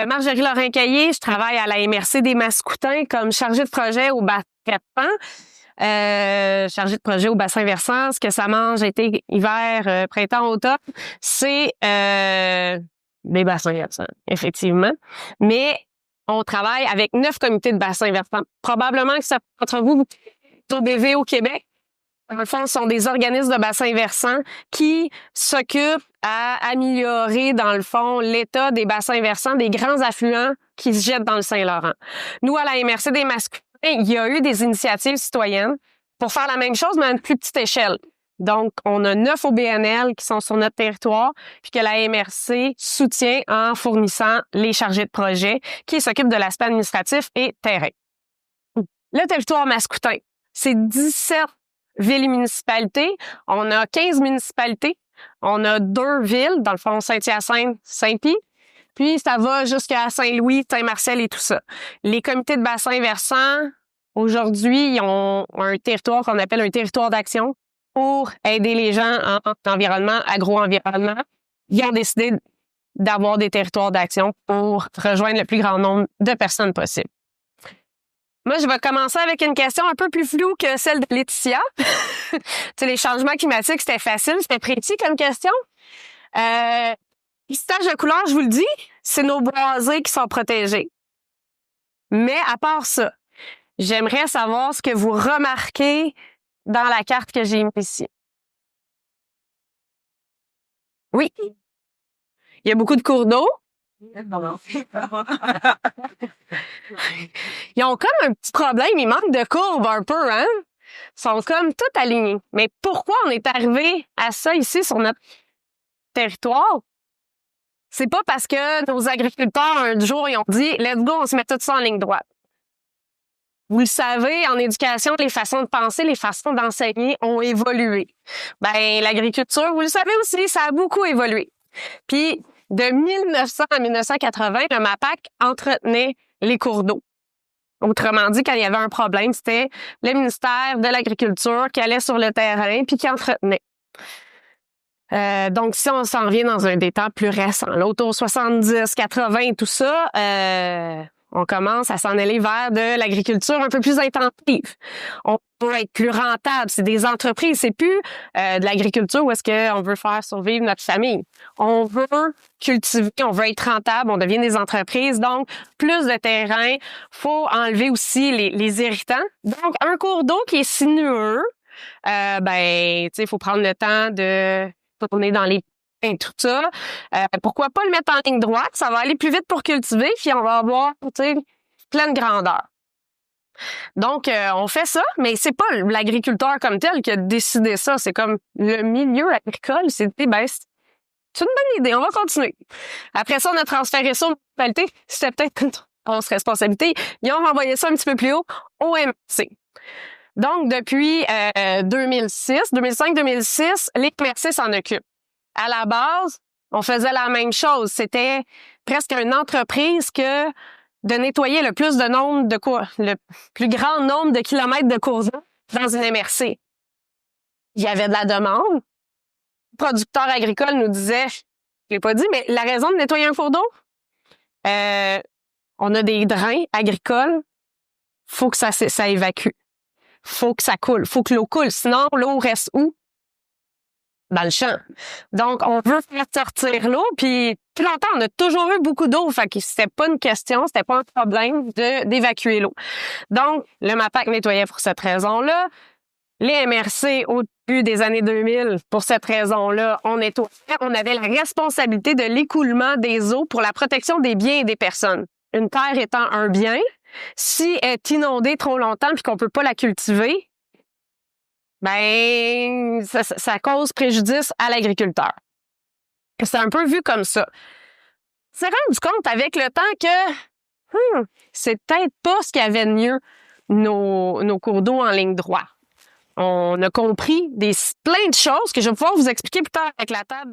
Marjorie Lorrain-Caillé, je travaille à la MRC des Mascoutins comme chargée de projet au bassin versant. Chargée de projet au bassin versant, ce que ça mange été, hiver, printemps, automne, c'est des bassins versants, effectivement. Mais on travaille avec 9 comités de bassins versants. Probablement que ça entre vous, OBV au Québec. Dans le fond, ce sont des organismes de bassins versants qui s'occupent à améliorer, dans le fond, l'état des bassins versants, des grands affluents qui se jettent dans le Saint-Laurent. Nous, à la MRC des Mascoutins, il y a eu des initiatives citoyennes pour faire la même chose, mais à une plus petite échelle. Donc, on a 9 OBNL qui sont sur notre territoire, puis que la MRC soutient en fournissant les chargés de projet qui s'occupent de l'aspect administratif et terrain. Le territoire mascoutin, c'est 17 villes et municipalités. On a 15 municipalités. On a 2 villes, dans le fond, Saint-Hyacinthe, Saint-Pie. Puis, ça va jusqu'à Saint-Louis, Saint-Marcel et tout ça. Les comités de bassins versants, aujourd'hui, ils ont un territoire qu'on appelle un territoire d'action pour aider les gens en environnement, agro-environnement. Ils ont décidé d'avoir des territoires d'action pour rejoindre le plus grand nombre de personnes possible. Moi, je vais commencer avec une question un peu plus floue que celle de Laetitia. Tu sais, les changements climatiques, c'était facile, c'était précis comme question. Listage de couleur, je vous le dis, c'est nos boisés qui sont protégés. Mais à part ça, j'aimerais savoir ce que vous remarquez dans la carte que j'ai mise ici. Oui. Il y a beaucoup de cours d'eau. Ils ont comme un petit problème, ils manquent de courbes un peu, hein? Ils sont comme tout alignés. Mais pourquoi on est arrivé à ça ici sur notre territoire? C'est pas parce que nos agriculteurs, un jour, ils ont dit « Let's go, on se met tout ça en ligne droite ». Vous le savez, en éducation, les façons de penser, les façons d'enseigner ont évolué. Ben, l'agriculture, vous le savez aussi, ça a beaucoup évolué. Puis, de 1900 à 1980, le MAPAC entretenait les cours d'eau. Autrement dit, quand il y avait un problème, c'était le ministère de l'Agriculture qui allait sur le terrain puis qui entretenait. Donc, si on s'en revient dans un des temps plus récents, l'auto 70, 80, tout ça, on commence à s'en aller vers de l'agriculture un peu plus intensive. On peut être plus rentable. C'est des entreprises. C'est plus de l'agriculture où est-ce qu'on veut faire survivre notre famille. On veut cultiver, on veut être rentable, on devient des entreprises. Donc, plus de terrain. Faut enlever aussi les irritants. Donc, un cours d'eau qui est sinueux, tu sais, il faut prendre le temps de tourner dans les et tout ça. Pourquoi pas le mettre en ligne droite? Ça va aller plus vite pour cultiver, puis on va avoir, tu sais, pleine grandeur. Donc, on fait ça, mais c'est pas l'agriculteur comme tel qui a décidé ça. C'est comme le milieu agricole. C'est une bonne idée. On va continuer. Après ça, on a transféré ça aux municipalités. C'était peut-être une grosse responsabilité. Ils ont renvoyé ça un petit peu plus haut au MRC. Donc, depuis 2005-2006, les MRC s'en occupent. À la base, on faisait la même chose. C'était presque une entreprise que de nettoyer le plus grand nombre de kilomètres de cours d'eau dans une MRC. Il y avait de la demande. Le producteur agricole nous disait, je l'ai pas dit, mais la raison de nettoyer un cours d'eau, on a des drains agricoles, faut que ça évacue. Faut que ça coule, faut que l'eau coule. Sinon, l'eau reste où? Dans le champ. Donc, on veut faire sortir l'eau, puis plus longtemps, on a toujours eu beaucoup d'eau, fait que c'était pas une question, c'était pas un problème d'évacuer l'eau. Donc, le MAPAC nettoyait pour cette raison-là. Les MRC, au début des années 2000, pour cette raison-là, on nettoyait. On avait la responsabilité de l'écoulement des eaux pour la protection des biens et des personnes. Une terre étant un bien, si elle est inondée trop longtemps puis qu'on peut pas la cultiver, ça cause préjudice à l'agriculteur. C'est un peu vu comme ça. On s'est rendu compte avec le temps que c'est peut-être pas ce qu'il y avait de mieux, nos cours d'eau en ligne droite. On a compris plein de choses que je vais pouvoir vous expliquer plus tard avec la table.